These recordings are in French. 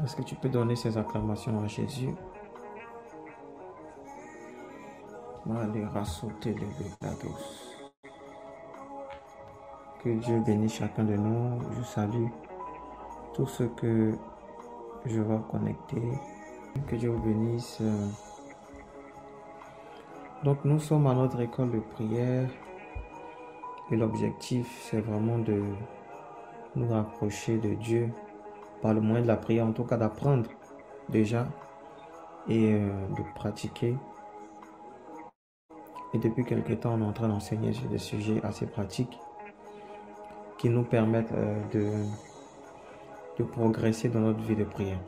Est-ce que tu peux donner ces acclamations à Jésus? Allez, rassauter les bégados. Que Dieu bénisse chacun de nous. Je salue tous ceux que je vais connecter. Que Dieu vous bénisse. Donc nous sommes à notre école de prière et l'objectif c'est vraiment de nous rapprocher de Dieu par le moyen de la prière, en tout cas d'apprendre déjà et de pratiquer. Et depuis quelque temps on est en train d'enseigner sur des sujets assez pratiques qui nous permettent de progresser dans notre vie de prière.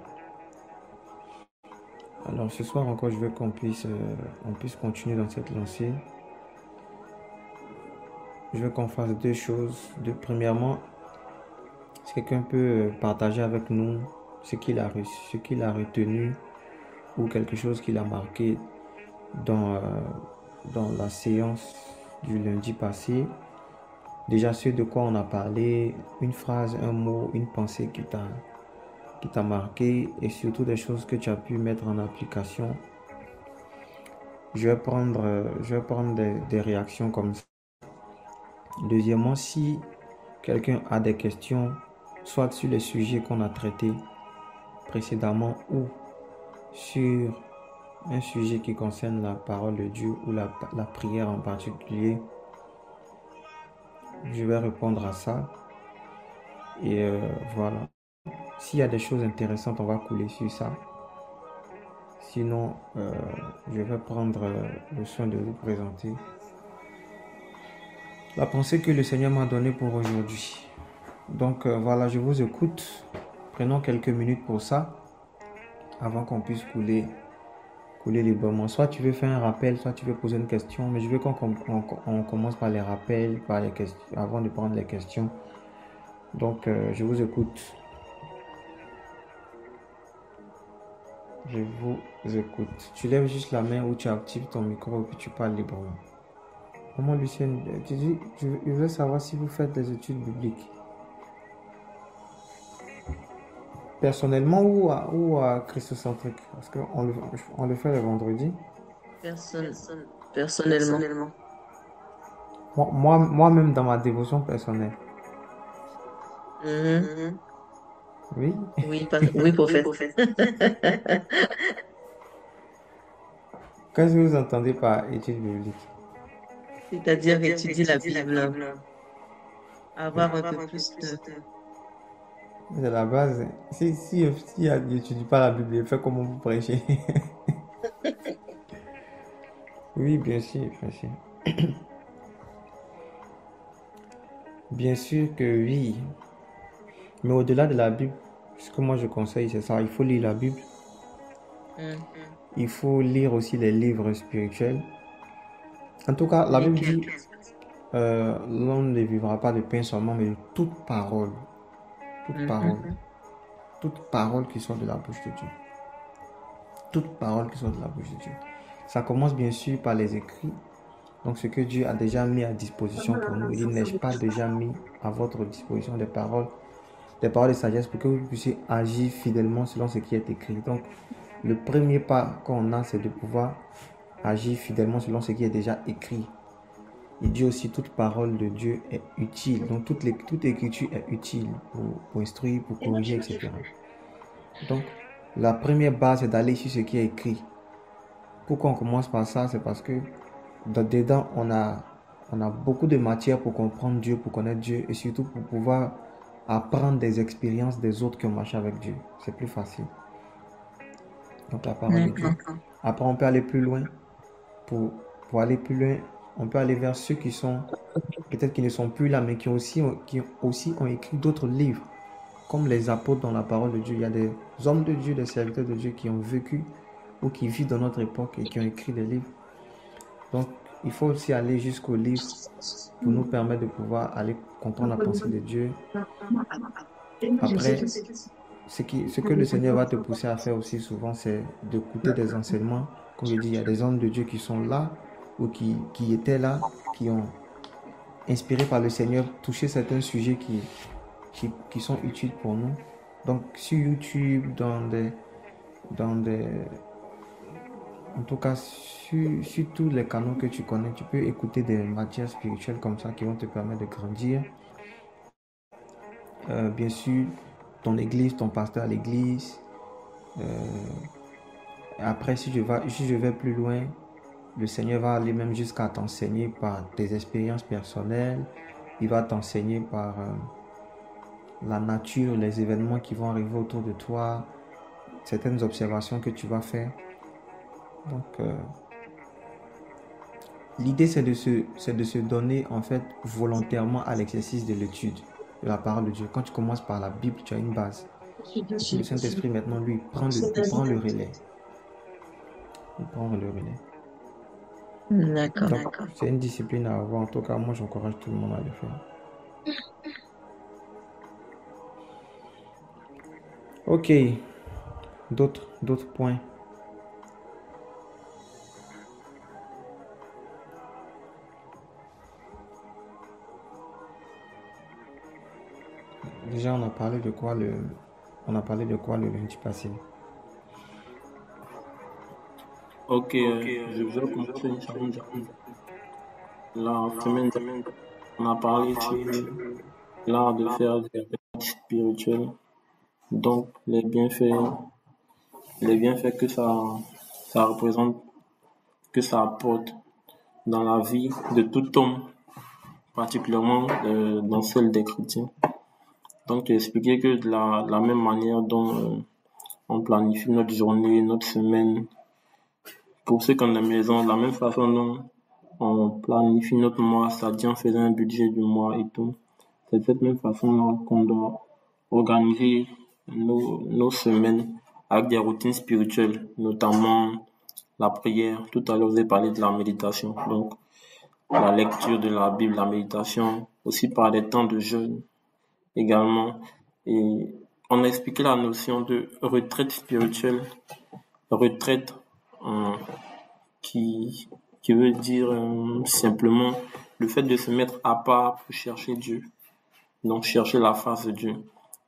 Alors ce soir encore, je veux qu'on puisse continuer dans cette lancée. Je veux qu'on fasse deux choses. Premièrement, si quelqu'un peut partager avec nous ce qu'il a retenu ou quelque chose qu'il a marqué dans la séance du lundi passé. Déjà ce de quoi on a parlé, une phrase, un mot, une pensée qui t'a marqué et surtout des choses que tu as pu mettre en application. Je vais prendre des réactions comme ça. Deuxièmement, si quelqu'un a des questions, soit sur les sujets qu'on a traités précédemment ou sur un sujet qui concerne la parole de Dieu ou la prière en particulier, je vais répondre à ça. Et voilà. S'il y a des choses intéressantes, on va couler sur ça. Sinon, je vais prendre le soin de vous présenter la pensée que le Seigneur m'a donnée pour aujourd'hui. Donc voilà, je vous écoute. Prenons quelques minutes pour ça, avant qu'on puisse couler librement. Soit tu veux faire un rappel, soit tu veux poser une question, mais je veux qu'on commence par les rappels, par les questions, avant de prendre les questions. Donc je vous écoute. Je vous écoute. Tu lèves juste la main ou tu actives ton micro et puis tu parles librement. Maman Lucienne, tu dis, je veux savoir si vous faites des études bibliques. Personnellement ou à christocentrique? Parce qu'on le fait le vendredi. Personnellement. Moi-même dans ma dévotion personnelle. Mhm. Oui. Oui, Oui, prophète. prophète. Qu'est-ce que vous entendez par études bibliques? C'est-à-dire C'est-à-dire étudier la étudier la Bible, Bible. avoir un peu Avoir un peu plus plus de... de... C'est la base. Si n'étudie pas la Bible, fait comment vous prêchez? Oui, bien sûr, bien sûr. Bien sûr que oui. Mais au-delà de la Bible, ce que moi je conseille, c'est ça. Il faut lire la Bible. Mhm. Il faut lire aussi les livres spirituels. En tout cas, la Bible Lesquels? dit, l'homme ne vivra pas de pain seulement, mais de toute parole, Mhm. toute parole qui sort de la bouche de Dieu. Toute parole qui sort de la bouche de Dieu. Ça commence bien sûr par les écrits. Donc ce que Dieu a déjà mis à disposition pour nous, il n'est pas déjà mis à votre disposition des paroles de sagesse pour que vous puissiez agir fidèlement selon ce qui est écrit. Donc le premier pas qu'on a, c'est de pouvoir agir fidèlement selon ce qui est déjà écrit. Il dit aussi toute parole de Dieu est utile. Donc toute écriture est utile pour instruire, pour corriger, etc. Donc la première base, c'est d'aller sur ce qui est écrit. Pourquoi on commence par ça? C'est parce que dedans, on a beaucoup de matière pour comprendre Dieu, pour connaître Dieu et surtout pour pouvoir apprendre des expériences des autres qui ont marché avec Dieu. C'est plus facile. Donc la parole de Dieu. D'accord. Après, on peut aller plus loin. Pour aller plus loin, on peut aller vers ceux qui sont, peut-être qui ne sont plus là, mais qui aussi ont écrit d'autres livres, comme les apôtres dans la parole de Dieu. Il y a des hommes de Dieu, des serviteurs de Dieu qui ont vécu ou qui vivent dans notre époque et qui ont écrit des livres. Donc, il faut aussi aller jusqu'au livre pour nous permettre de pouvoir aller comprendre la pensée de Dieu. Après, ce que le Seigneur va te pousser à faire aussi souvent, c'est d'écouter des enseignements. Comme je dis, il y a des hommes de Dieu qui sont là ou qui étaient là, qui ont, inspirés par le Seigneur, touché certains sujets qui sont utiles pour nous. Donc sur YouTube, dans des, en tout cas sur tous les canaux que tu connais, tu peux écouter des matières spirituelles comme ça qui vont te permettre de grandir. Bien sûr, ton église, ton pasteur à l'église. Après, si je vais plus loin, le Seigneur va aller même jusqu'à t'enseigner par tes expériences personnelles. Il va t'enseigner par la nature, les événements qui vont arriver autour de toi, certaines observations que tu vas faire. Donc, l'idée, c'est de se donner en fait volontairement à l'exercice de l'étude de la parole de Dieu. Quand tu commences par la Bible, tu as une base. Et puis le Saint-Esprit, maintenant, lui, il prend le relais. Il prend le relais. D'accord. Donc, c'est une discipline à avoir. En tout cas, moi, j'encourage tout le monde à le faire. Ok. D'autres points. Déjà, on a parlé de quoi le lundi passé? Ok, je vais commencer une challenge. La semaine dernière, on a parlé sur l'art de faire des retraites spirituelles. Donc, les bienfaits que ça représente, que ça apporte dans la vie de tout homme, particulièrement dans celle des chrétiens. Donc, j'ai expliqué que de la même manière dont on planifie notre journée, notre semaine, pour ceux qui ont la maison, de la même façon dont on planifie notre mois, c'est-à-dire en faisant un budget du mois et tout, c'est de cette même façon-là qu'on doit organiser nos semaines avec des routines spirituelles, notamment la prière. Tout à l'heure, vous avez parlé de la méditation. Donc, la lecture de la Bible, la méditation, aussi par des temps de jeûne également. Et on a expliqué la notion de retraite spirituelle, retraite qui veut dire simplement le fait de se mettre à part pour chercher Dieu, donc chercher la face de Dieu.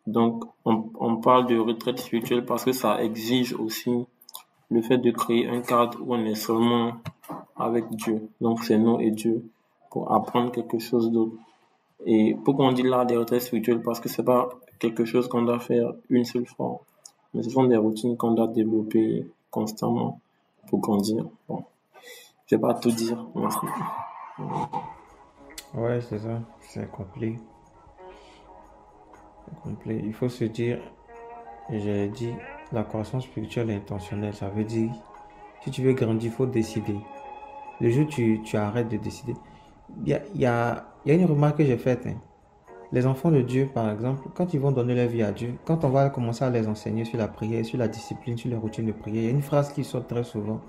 Donc, on parle de retraite spirituelle parce que ça exige aussi le fait de créer un cadre où on est seulement avec Dieu. Donc, c'est nous et Dieu pour apprendre quelque chose d'autre. Et pourquoi on dit là des retraites spirituelles? Parce que c'est pas quelque chose qu'on doit faire une seule fois, mais ce sont des routines qu'on doit développer constamment pour grandir. Bon, je vais pas tout dire. Merci. Ouais, c'est ça. C'est complet. Il faut se dire, et j'ai dit, la croissance spirituelle est intentionnelle. Ça veut dire, si tu veux grandir, il faut décider. Le jour où tu arrêtes de décider. Il y a une remarque que j'ai faite. Les enfants de Dieu, par exemple, quand ils vont donner leur vie à Dieu, quand on va commencer à les enseigner sur la prière, sur la discipline, sur les routines de prière, il y a une phrase qui sort très souvent,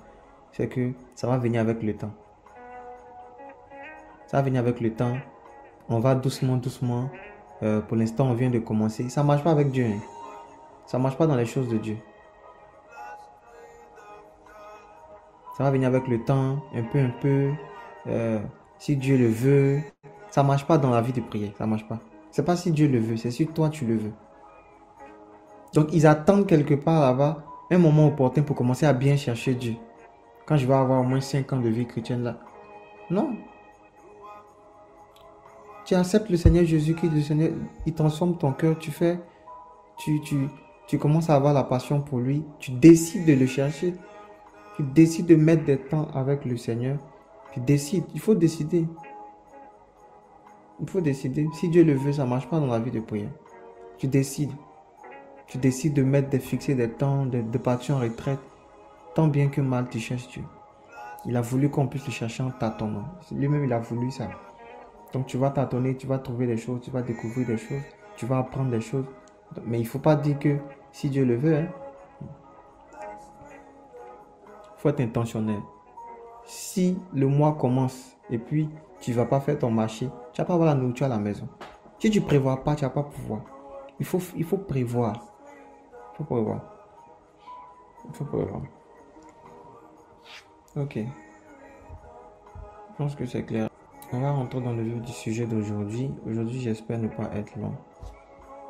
c'est que ça va venir avec le temps. Ça va venir avec le temps. On va doucement. Pour l'instant, on vient de commencer. Ça ne marche pas avec Dieu. Ça ne marche pas dans les choses de Dieu. Ça va venir avec le temps, un peu. Si Dieu le veut. Ça ne marche pas dans la vie de prière. Ça ne marche pas. C'est pas si Dieu le veut, c'est si toi tu le veux. Donc ils attendent quelque part là-bas un moment opportun pour commencer à bien chercher Dieu. Quand je vais avoir au moins 5 ans de vie chrétienne là. Non. Tu acceptes le Seigneur Jésus-Christ, le Seigneur, il transforme ton cœur, tu commences à avoir la passion pour lui, tu décides de le chercher, tu décides de mettre des temps avec le Seigneur, tu décides, il faut décider. Il faut décider. Si Dieu le veut, ça ne marche pas dans la vie de prière. Tu décides. Tu décides de fixer des temps, de partir en retraite. Tant bien que mal, tu cherches Dieu. Il a voulu qu'on puisse le chercher en tâtonnant. Lui-même, il a voulu ça. Donc tu vas tâtonner, tu vas trouver des choses, tu vas découvrir des choses, tu vas apprendre des choses. Mais il ne faut pas dire que si Dieu le veut, il faut être intentionnel. Si le mois commence et puis tu ne vas pas faire ton marché, tu ne vas pas avoir la nourriture à la maison. Si tu ne prévois pas, tu ne vas pas pouvoir. Il faut prévoir. Il faut prévoir. Ok. Je pense que c'est clair. On va rentrer dans le vif du sujet d'aujourd'hui. Aujourd'hui, j'espère ne pas être long.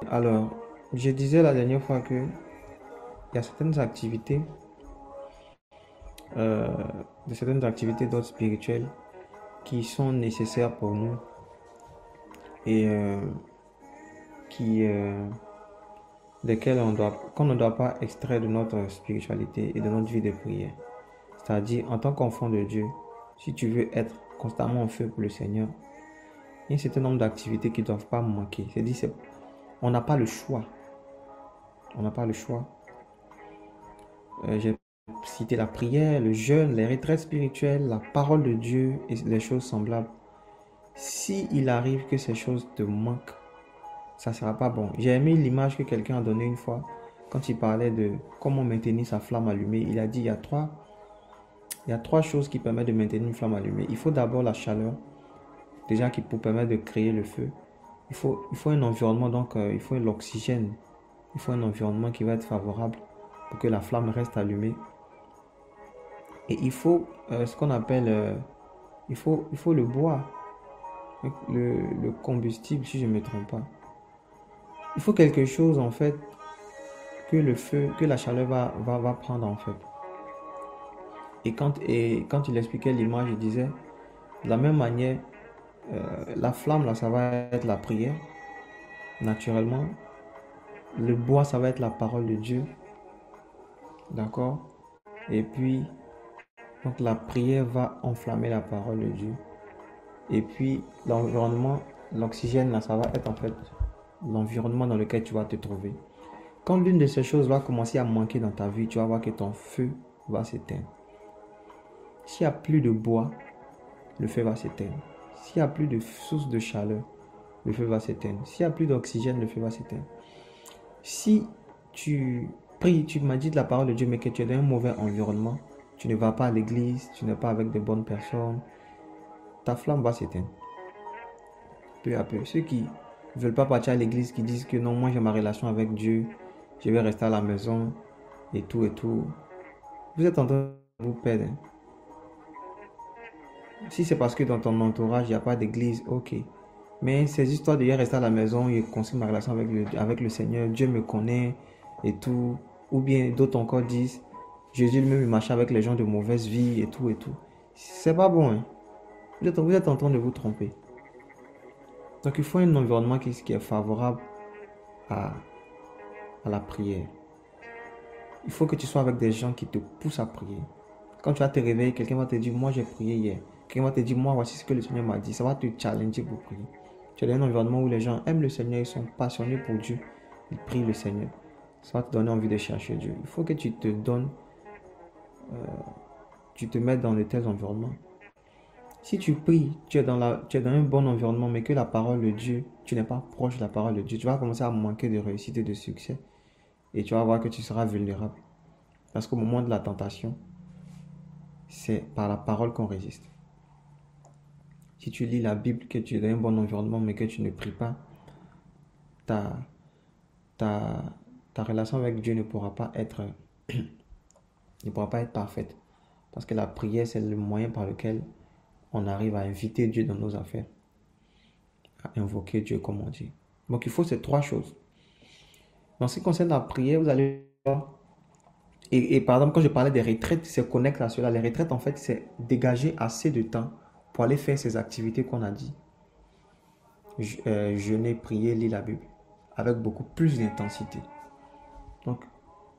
Alors, je disais la dernière fois que il y a euh, certaines activités d'ordre spirituel qui sont nécessaires pour nous et qui, desquelles qu'on ne doit pas extraire de notre spiritualité et de notre vie de prière. C'est-à-dire, en tant qu'enfant de Dieu, si tu veux être constamment en feu pour le Seigneur, il y a un certain nombre d'activités qui ne doivent pas manquer. C'est-à-dire, on n'a pas le choix. On n'a pas le choix. J'ai cité la prière, le jeûne, les retraites spirituelles, la parole de Dieu et les choses semblables. Si il arrive que ces choses te manquent, ça ne sera pas bon. J'ai aimé l'image que quelqu'un a donnée une fois quand il parlait de comment maintenir sa flamme allumée. Il a dit il y a trois choses qui permettent de maintenir une flamme allumée. Il faut d'abord la chaleur, déjà qui pour permettre de créer le feu. Il faut un environnement, donc il faut l'oxygène. Il faut un environnement qui va être favorable pour que la flamme reste allumée. Et il faut ce qu'on appelle, il faut le bois, le combustible si je ne me trompe pas. Il faut quelque chose en fait que le feu, que la chaleur va prendre en fait. Et quand il expliquait l'image, il disait, de la même manière, la flamme là, ça va être la prière, naturellement. Le bois, ça va être la parole de Dieu, d'accord? Et puis, donc la prière va enflammer la parole de Dieu. Et puis, l'environnement, l'oxygène là, ça va être en fait l'environnement dans lequel tu vas te trouver. Quand l'une de ces choses va commencer à manquer dans ta vie, tu vas voir que ton feu va s'éteindre. S'il n'y a plus de bois, le feu va s'éteindre. S'il n'y a plus de source de chaleur, le feu va s'éteindre. S'il n'y a plus d'oxygène, le feu va s'éteindre. Si tu pries, tu m'as dit de la parole de Dieu, mais que tu es dans un mauvais environnement, tu ne vas pas à l'église, tu n'es pas avec de bonnes personnes, ta flamme va s'éteindre. Peu à peu. Ceux qui ne veulent pas partir à l'église, qui disent que non, moi j'ai ma relation avec Dieu, je vais rester à la maison et tout et tout. Vous êtes en train de vous perdre. Si c'est parce que dans ton entourage, il n'y a pas d'église, ok. Mais ces histoires de rester à la maison, je construis ma relation avec le Seigneur, Dieu me connaît et tout. Ou bien d'autres encore disent, Jésus lui-même marchait avec les gens de mauvaise vie et tout et tout. C'est pas bon. Hein? Vous êtes en train de vous tromper. Donc il faut un environnement qui est favorable à la prière. Il faut que tu sois avec des gens qui te poussent à prier. Quand tu vas te réveiller, quelqu'un va te dire, moi j'ai prié hier. Quelqu'un va te dire, moi voici ce que le Seigneur m'a dit. Ça va te challenger pour prier. Tu es dans un environnement où les gens aiment le Seigneur, ils sont passionnés pour Dieu. Ils prient le Seigneur. Ça va te donner envie de chercher Dieu. Il faut que tu te donnes, tu te mettes dans de tels environnements. Si tu pries, tu es dans un bon environnement, mais que la parole de Dieu, tu n'es pas proche de la parole de Dieu, tu vas commencer à manquer de réussite et de succès. Et tu vas voir que tu seras vulnérable. Parce qu'au moment de la tentation, c'est par la parole qu'on résiste. Si tu lis la Bible, que tu es dans un bon environnement, mais que tu ne pries pas, ta relation avec Dieu ne pourra pas être parfaite. Parce que la prière, c'est le moyen par lequel on arrive à inviter Dieu dans nos affaires. À invoquer Dieu, comme on dit. Donc, il faut ces trois choses. En ce qui concerne la prière, vous allez voir. Et par exemple, quand je parlais des retraites, c'est connecté à cela. Les retraites, en fait, c'est dégager assez de temps pour aller faire ces activités qu'on a dit. Jeûner, prier, lire la Bible. Avec beaucoup plus d'intensité. Donc,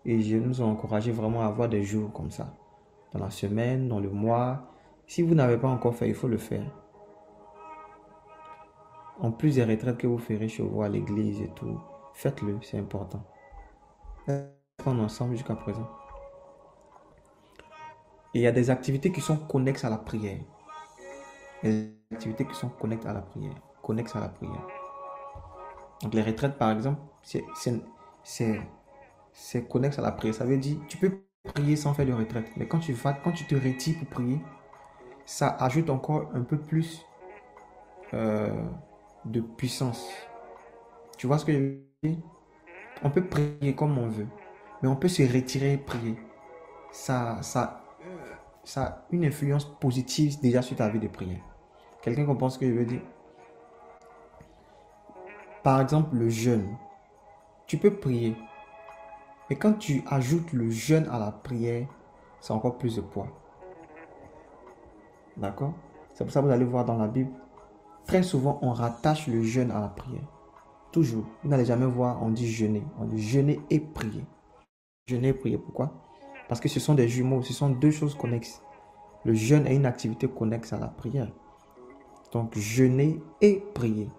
et je nous encourage vraiment à avoir des jours comme ça. Dans la semaine, dans le mois. Si vous n'avez pas encore fait, il faut le faire. En plus des retraites que vous ferez chez vous à l'église et tout, faites-le, c'est important. On est ensemble jusqu'à présent. Et il y a des activités qui sont connexes à la prière. Les activités qui sont connexes à la prière. Donc les retraites, par exemple, c'est connexe à la prière. Ça veut dire, tu peux prier sans faire de retraite. Mais quand tu te retires pour prier, ça ajoute encore un peu plus de puissance. Tu vois ce que je veux dire? On peut prier comme on veut. Mais on peut se retirer et prier. Ça a une influence positive déjà sur ta vie de prière. Quelqu'un comprend ce que je veux dire? Par exemple, le jeûne. tu peux prier. Mais quand tu ajoutes le jeûne à la prière, c'est encore plus de poids. D'accord? C'est pour ça que vous allez voir dans la Bible, très souvent, on rattache le jeûne à la prière. Toujours. Vous n'allez jamais voir, on dit jeûner. On dit jeûner et prier. Jeûner et prier. Pourquoi? Parce que ce sont des jumeaux, ce sont deux choses connexes. Le jeûne est une activité connexe à la prière. Donc, jeûner et prier.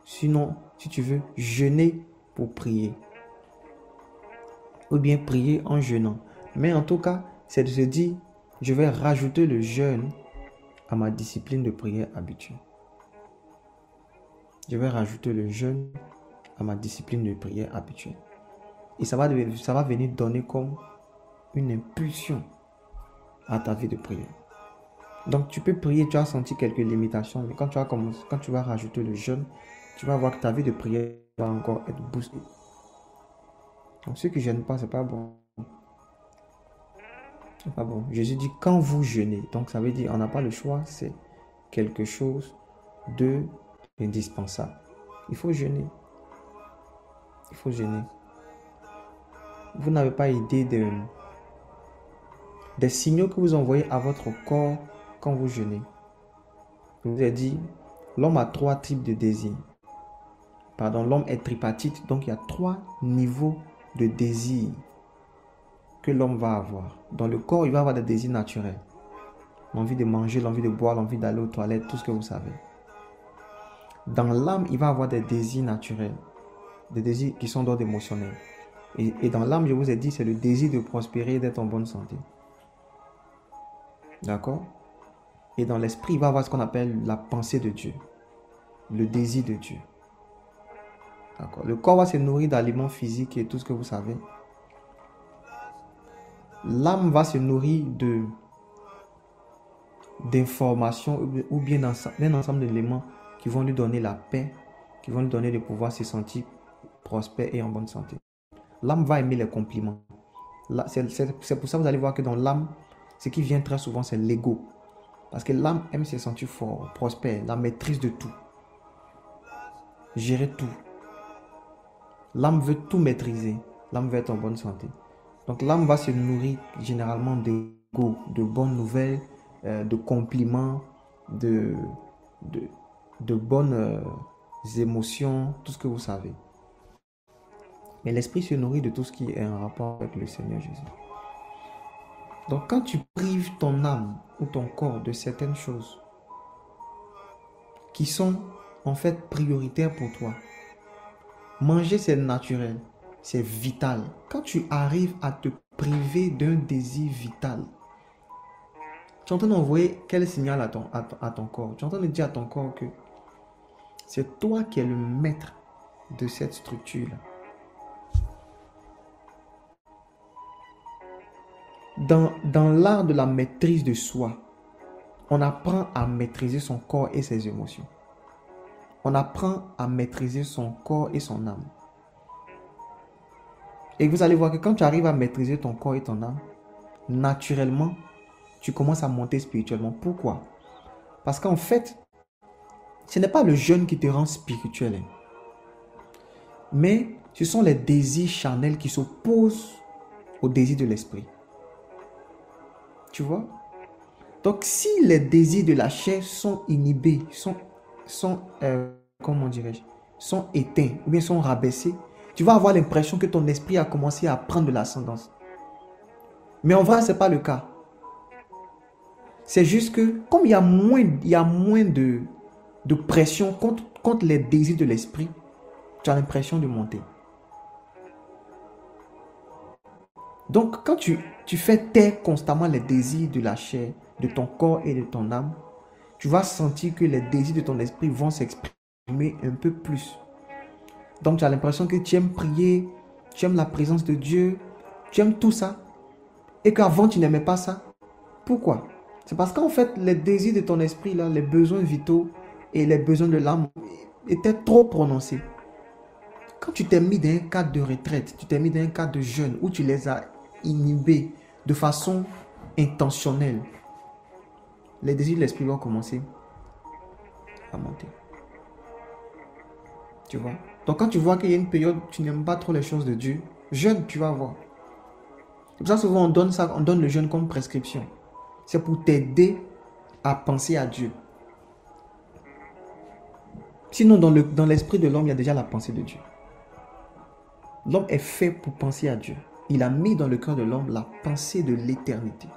Sinon, si tu veux, jeûner pour prier. Ou bien prier en jeûnant. Mais en tout cas, c'est de se dire, je vais rajouter le jeûne à ma discipline de prière habituelle. Je vais rajouter le jeûne à ma discipline de prière habituelle. Et ça va venir donner comme une impulsion à ta vie de prière. Donc tu peux prier, tu as senti quelques limitations, mais quand tu vas rajouter le jeûne, tu vas voir que ta vie de prière va encore être boostée. Donc ceux qui ne jeûnent pas, c'est pas bon. C'est pas bon. Jésus dit quand vous jeûnez, donc ça veut dire on n'a pas le choix, c'est quelque chose d'indispensable. Il faut jeûner. Il faut jeûner. Vous n'avez pas idée des signaux que vous envoyez à votre corps quand vous jeûnez. Je vous ai dit, l'homme a 3 types de désirs. Pardon, l'homme est tripartite, donc il y a 3 niveaux de désirs que l'homme va avoir. Dans le corps, il va avoir des désirs naturels. L'envie de manger, l'envie de boire, l'envie d'aller aux toilettes, tout ce que vous savez. Dans l'âme, il va avoir des désirs naturels. Des désirs qui sont d'ordre émotionnel. Et dans l'âme, je vous ai dit, c'est le désir de prospérer et d'être en bonne santé. D'accord? Et dans l'esprit, il va avoir ce qu'on appelle la pensée de Dieu. Le désir de Dieu. D'accord? Le corps va se nourrir d'aliments physiques et tout ce que vous savez. L'âme va se nourrir d'informations ou bien d'un ensemble d'éléments qui vont lui donner la paix, qui vont lui donner le pouvoir de se sentir prospère et en bonne santé. L'âme va aimer les compliments. C'est pour ça que vous allez voir que dans l'âme, ce qui vient très souvent, c'est l'ego. Parce que l'âme aime se sentir fort, prospère, la maîtrise de tout. Gérer tout. L'âme veut tout maîtriser. L'âme veut être en bonne santé. Donc l'âme va se nourrir généralement d'ego, de bonnes nouvelles, de compliments, de bonnes émotions, tout ce que vous savez. Mais l'esprit se nourrit de tout ce qui est en rapport avec le Seigneur Jésus. Donc quand tu prives ton âme ou ton corps de certaines choses qui sont en fait prioritaires pour toi, manger c'est naturel, c'est vital. Quand tu arrives à te priver d'un désir vital, tu es en train d'envoyer quel signal à ton corps? Tu es en train de dire à ton corps que c'est toi qui es le maître de cette structure-là. Dans l'art de la maîtrise de soi, on apprend à maîtriser son corps et ses émotions. On apprend à maîtriser son corps et son âme. Et vous allez voir que quand tu arrives à maîtriser ton corps et ton âme, naturellement, tu commences à monter spirituellement. Pourquoi? Parce qu'en fait, ce n'est pas le jeûne qui te rend spirituel, mais ce sont les désirs charnels qui s'opposent aux désirs de l'esprit. Tu vois? Donc, si les désirs de la chair sont inhibés, comment dirais-je, sont éteints ou bien sont rabaissés, tu vas avoir l'impression que ton esprit a commencé à prendre de l'ascendance. Mais en vrai, ce n'est pas le cas. C'est juste que, comme il y a moins de pression contre les désirs de l'esprit, tu as l'impression de monter. Donc, quand tu fais taire constamment les désirs de la chair, de ton corps et de ton âme, tu vas sentir que les désirs de ton esprit vont s'exprimer un peu plus. Donc, tu as l'impression que tu aimes prier, tu aimes la présence de Dieu, tu aimes tout ça, et qu'avant, tu n'aimais pas ça. Pourquoi? C'est parce qu'en fait, les désirs de ton esprit, là, les besoins vitaux et les besoins de l'âme étaient trop prononcés. Quand tu t'es mis dans un cadre de retraite, tu t'es mis dans un cadre de jeûne où tu les as inhibés de façon intentionnelle, les désirs de l'esprit vont commencer à monter. Tu vois? Donc quand tu vois qu'il y a une période où tu n'aimes pas trop les choses de Dieu, jeûne, tu vas voir. C'est pour ça souvent on donne le jeûne comme prescription. C'est pour t'aider à penser à Dieu. Sinon, dans l'esprit de l'homme, il y a déjà la pensée de Dieu. L'homme est fait pour penser à Dieu. Il a mis dans le cœur de l'homme la pensée de l'éternité.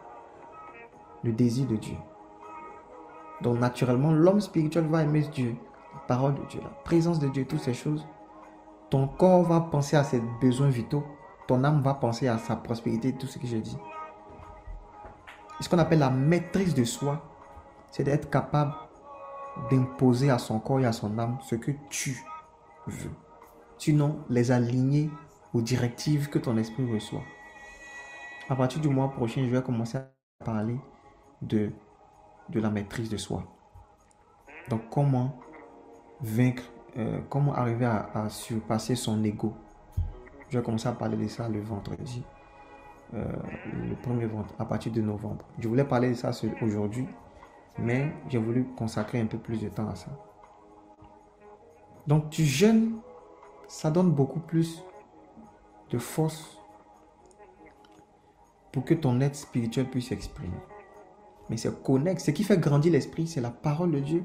Le désir de Dieu. Donc naturellement, l'homme spirituel va aimer Dieu, la parole de Dieu, la présence de Dieu, toutes ces choses. Ton corps va penser à ses besoins vitaux. Ton âme va penser à sa prospérité, tout ce que j'ai dit. Et ce qu'on appelle la maîtrise de soi, c'est d'être capable d'imposer à son corps et à son âme ce que tu veux. Sinon, les aligner aux directives que ton esprit reçoit. À partir du mois prochain, je vais commencer à parler de la maîtrise de soi. Donc, comment vaincre, comment arriver à surpasser son ego. Je vais commencer à parler de ça le vendredi, le premier vendredi, à partir de novembre. Je voulais parler de ça aujourd'hui, mais j'ai voulu consacrer un peu plus de temps à ça. Donc, tu jeûnes, ça donne beaucoup plus de force pour que ton être spirituel puisse s'exprimer. Mais c'est connexe. Ce qui fait grandir l'esprit, c'est la parole de Dieu.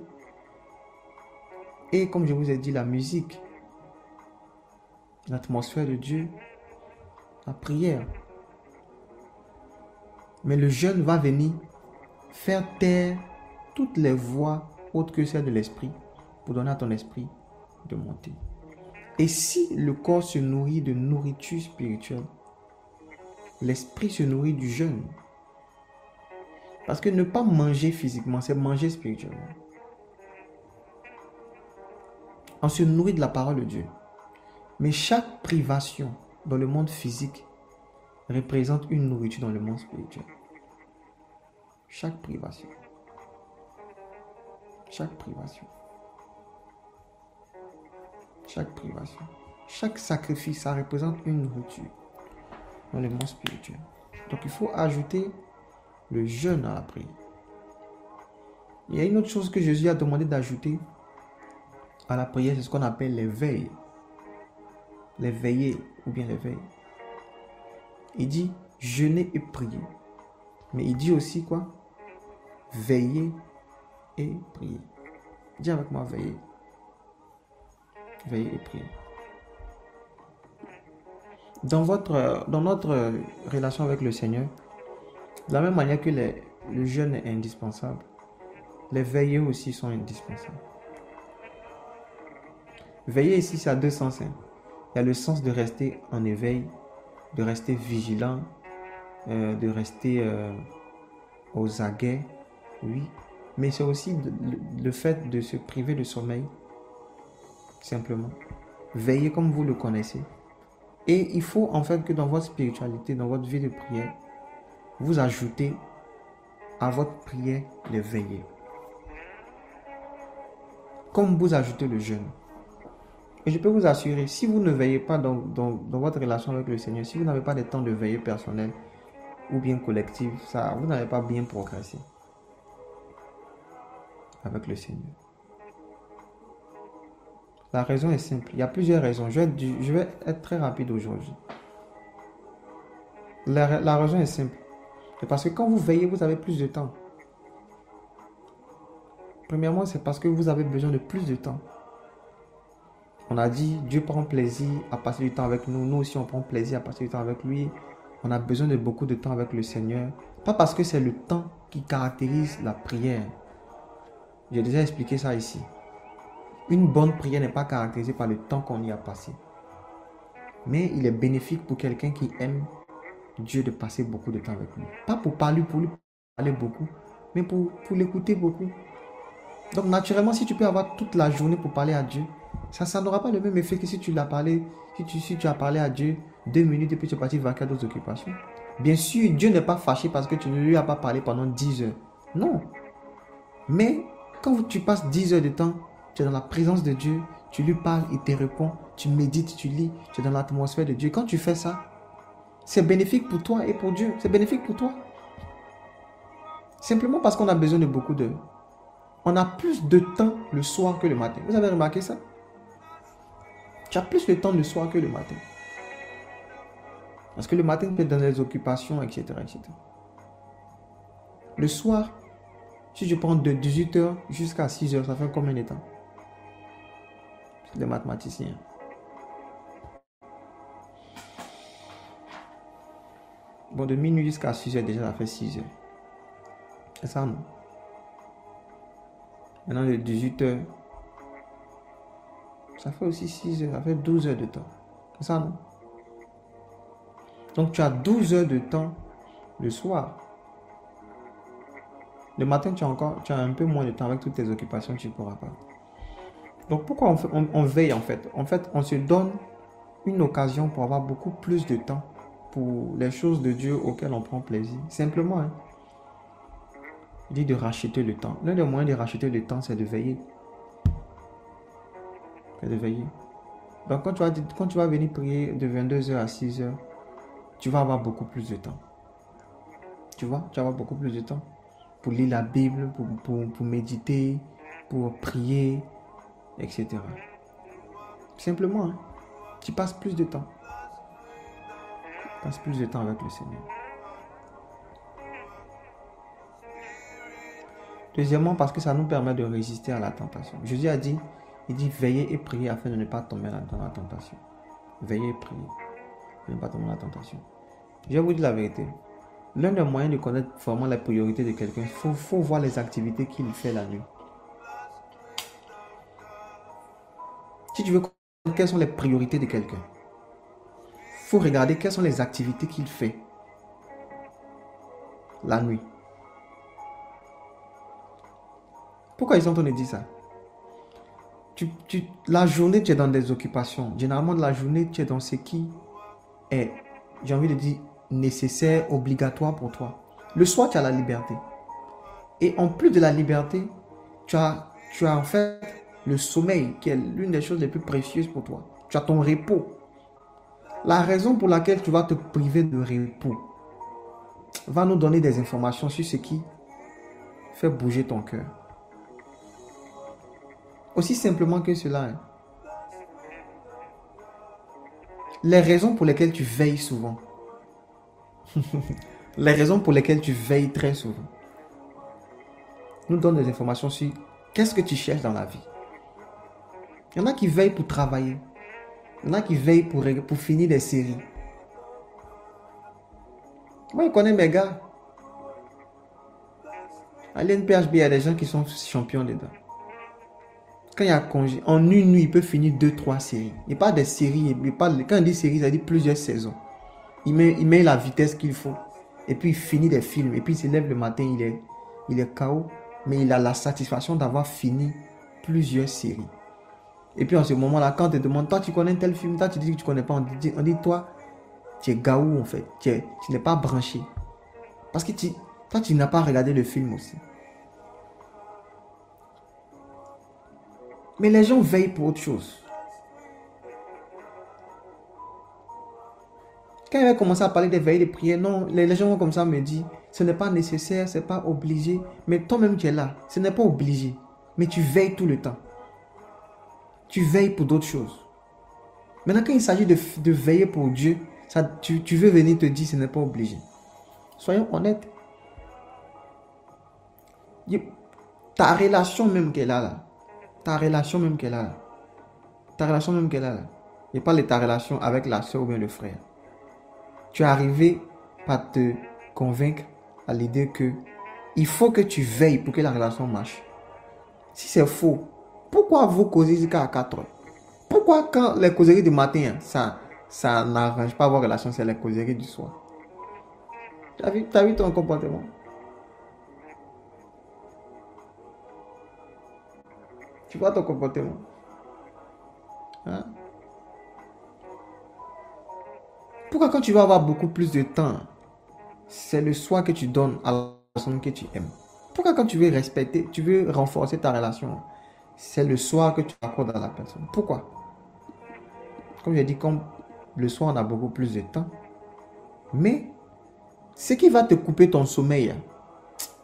Et comme je vous ai dit, la musique, l'atmosphère de Dieu, la prière. Mais le jeûne va venir faire taire toutes les voix autres que celles de l'esprit pour donner à ton esprit de monter. Et si le corps se nourrit de nourriture spirituelle, l'esprit se nourrit du jeûne. Parce que ne pas manger physiquement, c'est manger spirituellement. On se nourrit de la parole de Dieu. Mais chaque privation dans le monde physique représente une nourriture dans le monde spirituel. Chaque privation. Chaque privation. Chaque privation. Chaque sacrifice, ça représente une nourriture dans le monde spirituel. Donc il faut ajouter le jeûne à la prière. Il y a une autre chose que Jésus a demandé d'ajouter à la prière, c'est ce qu'on appelle les veilles. Les veillées ou bien les veilles. Il dit jeûner et prier. Mais il dit aussi quoi? Veiller et prier. Dis avec moi veiller. Veiller et prier. Dans notre relation avec le Seigneur, de la même manière que le jeûne est indispensable, les veillées aussi sont indispensables. Veiller ici, ça a deux sens. Il y a le sens de rester en éveil, de rester vigilant, de rester aux aguets, oui. Mais c'est aussi le fait de se priver de sommeil, simplement. Veillez comme vous le connaissez. Et il faut en fait que dans votre spiritualité, dans votre vie de prière, vous ajoutez à votre prière les veillées. Comme vous ajoutez le jeûne. Et je peux vous assurer, si vous ne veillez pas dans votre relation avec le Seigneur, si vous n'avez pas de temps de veillée personnelle ou bien collective, vous n'allez pas bien progresser avec le Seigneur. La raison est simple. Il y a plusieurs raisons. Je vais être très rapide aujourd'hui. La raison est simple. C'est parce que quand vous veillez, vous avez plus de temps. Premièrement, c'est parce que vous avez besoin de plus de temps. On a dit, Dieu prend plaisir à passer du temps avec nous. Nous aussi, on prend plaisir à passer du temps avec lui. On a besoin de beaucoup de temps avec le Seigneur. Pas parce que c'est le temps qui caractérise la prière. J'ai déjà expliqué ça ici. Une bonne prière n'est pas caractérisée par le temps qu'on y a passé. Mais il est bénéfique pour quelqu'un qui aime Dieu de passer beaucoup de temps avec lui. Pas pour lui parler beaucoup, mais pour l'écouter beaucoup. Donc naturellement, si tu peux avoir toute la journée pour parler à Dieu, ça n'aura pas le même effet que si tu as parlé à Dieu 2 minutes et puis tu es parti vaquer à d'autres occupations. Bien sûr, Dieu n'est pas fâché parce que tu ne lui as pas parlé pendant 10 heures. Non. Mais quand tu passes 10 heures de temps, tu es dans la présence de Dieu, tu lui parles, il te répond, tu médites, tu lis, tu es dans l'atmosphère de Dieu. Quand tu fais ça, c'est bénéfique pour toi et pour Dieu. C'est bénéfique pour toi. Simplement parce qu'on a besoin de beaucoup d'heures. On a plus de temps le soir que le matin. Vous avez remarqué ça? Tu as plus le temps le soir que le matin. Parce que le matin, tu es dans les occupations, etc., etc. Le soir, si je prends de 18h jusqu'à 6h, ça fait combien de temps? C'est des mathématiciens. Bon, de minuit jusqu'à 6h, déjà, ça fait 6h. C'est ça, non? Maintenant, de 18h, ça fait aussi 6h, ça fait 12 heures de temps. C'est ça, non? Donc, tu as 12 heures de temps le soir. Le matin, tu as un peu moins de temps avec toutes tes occupations, tu ne pourras pas. Donc, pourquoi on veille en fait? En fait, on se donne une occasion pour avoir beaucoup plus de temps pour les choses de Dieu auxquelles on prend plaisir. Simplement, hein. Il dit de racheter le temps. L'un des moyens de racheter le temps, c'est de veiller. C'est de veiller. Donc, quand tu vas venir prier de 22h à 6h, tu vas avoir beaucoup plus de temps. Tu vois, tu vas avoir beaucoup plus de temps pour lire la Bible, pour méditer, pour prier, etc. Simplement, hein, tu passes plus de temps. Tu passes plus de temps avec le Seigneur. Deuxièmement, parce que ça nous permet de résister à la tentation. Jésus a dit, il dit, veillez et priez afin de ne pas tomber dans la tentation. Veillez et priez afin de ne pas tomber dans la tentation. Je vais vous dire la vérité. L'un des moyens de connaître vraiment la priorité de quelqu'un, il faut voir les activités qu'il fait la nuit. Si tu veux connaître quelles sont les priorités de quelqu'un, il faut regarder quelles sont les activités qu'il fait la nuit. Pourquoi ils sont en train de dire ça? La journée, tu es dans des occupations. Généralement, la journée, tu es dans ce qui est, j'ai envie de dire, nécessaire, obligatoire pour toi. Le soir, tu as la liberté. Et en plus de la liberté, tu as en fait le sommeil, qui est l'une des choses les plus précieuses pour toi. Tu as ton repos. La raison pour laquelle tu vas te priver de repos va nous donner des informations sur ce qui fait bouger ton cœur. Aussi simplement que cela. Hein. Les raisons pour lesquelles tu veilles souvent. Les raisons pour lesquelles tu veilles très souvent nous donnent des informations sur qu'est-ce que tu cherches dans la vie. Il y en a qui veillent pour travailler. Il y en a qui veillent pour finir des séries. Moi, je connais mes gars. À l'NPHB, il y a des gens qui sont champions dedans. Quand il y a congé, en une nuit, il peut finir 2-3 séries. Il parle des séries. Quand il dit séries, ça dit plusieurs saisons. Il met la vitesse qu'il faut. Et puis, il finit des films. Et puis, il se lève le matin, il est KO. Mais il a la satisfaction d'avoir fini plusieurs séries. Et puis, en ce moment-là, quand on te demande, toi, tu connais tel film, toi, tu dis que tu ne connais pas. On dit, toi, tu es gaou, en fait. Tu n'es pas branché. Parce que toi, tu n'as pas regardé le film aussi. Mais les gens veillent pour autre chose. Quand il va commencer à parler de veiller, de prière, non, les gens vont comme ça me dire, ce n'est pas nécessaire, ce n'est pas obligé. Mais toi-même, tu es là. Ce n'est pas obligé. Mais tu veilles tout le temps. Tu veilles pour d'autres choses. Maintenant, quand il s'agit de veiller pour Dieu, tu veux venir te dire, ce n'est pas obligé. Soyons honnêtes. Ta relation même qu'elle a là. Ta relation même qu'elle a là. Ta relation même qu'elle a là. Et pas ta relation avec la soeur ou bien le frère. Tu es arrivé par te convaincre à l'idée que il faut que tu veilles pour que la relation marche. Si c'est faux, pourquoi vous causez jusqu'à 4 heures? Pourquoi quand les causeries du matin, ça n'arrange pas vos relations, c'est les causeries du soir? T'as vu ton comportement? Tu vois ton comportement? Hein? Pourquoi quand tu vas avoir beaucoup plus de temps, c'est le soir que tu donnes à la personne que tu aimes? Pourquoi quand tu veux respecter, tu veux renforcer ta relation, c'est le soir que tu accordes à la personne? Pourquoi? Comme j'ai dit, comme le soir on a beaucoup plus de temps, mais ce qui va te couper ton sommeil,